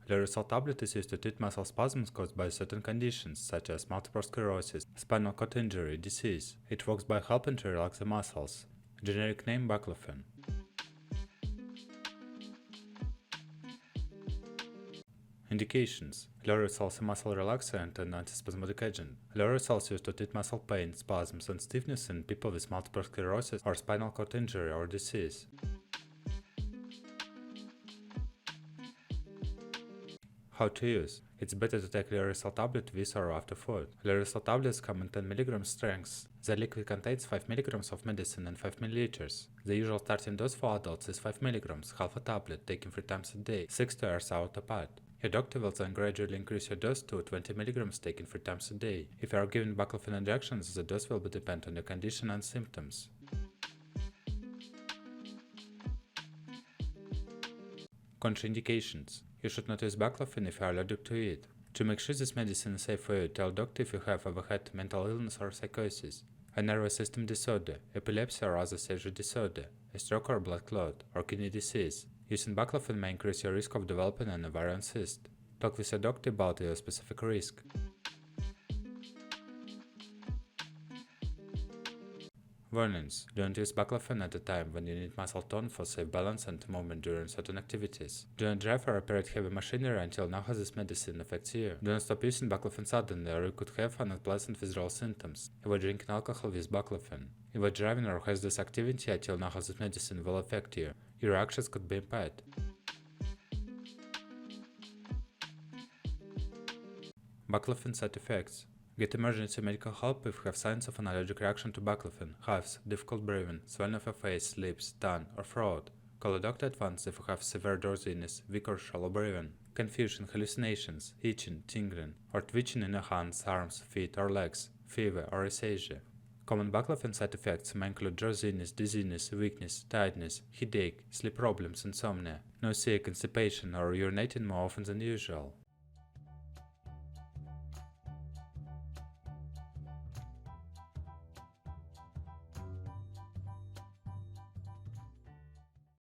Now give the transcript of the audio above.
Lioresal Tablet is used to treat muscle spasms caused by certain conditions, such as multiple sclerosis, spinal cord injury, disease. It works by helping to relax the muscles. Generic name Baclofen. Indications: Lioresal is a muscle relaxant and antispasmodic agent. Lioresal is used to treat muscle pain, spasms, and stiffness in people with multiple sclerosis or spinal cord injury or disease. How to use? It's better to take Lioresal tablet with or after food. Lioresal tablets come in 10 mg strengths. The liquid contains 5 mg of medicine and 5 ml. The usual starting dose for adults is 5 mg, half a tablet, taken 3 times a day, 6 to 2 hours out apart. Your doctor will then gradually increase your dose to 20 mg taken 3 times a day. If you are given Baclofen injections, the dose will depend on your condition and symptoms. Contraindications: You should not use Baclofen if you are allergic to it. To make sure this medicine is safe for you, tell doctor if you have ever had mental illness or psychosis, a nervous system disorder, epilepsy or other seizure disorder, a stroke or blood clot, or kidney disease. Using Baclofen may increase your risk of developing an ovarian cyst. Talk with your doctor about your specific risk. Warnings: Don't use Baclofen at a time when you need muscle tone for safe balance and movement during certain activities. Do not drive or operate heavy machinery until now this medicine affects you. Do not stop using Baclofen suddenly or you could have unpleasant withdrawal symptoms. Avoid drinking alcohol with Baclofen. Avoid driving or hazardous activity until now this medicine will affect you. Your actions could be impaired. Baclofen side effects: Get emergency medical help if you have signs of an allergic reaction to Baclofen, hives, difficult breathing, swelling of your face, lips, tongue, or throat. Call a doctor at once if you have severe drowsiness, weak or shallow breathing, confusion, hallucinations, itching, tingling, or twitching in your hands, arms, feet, or legs, fever, or rosacea. Common Baclofen side effects may include drowsiness, dizziness, weakness, tiredness, headache, sleep problems, insomnia, nausea, constipation, or urinating more often than usual.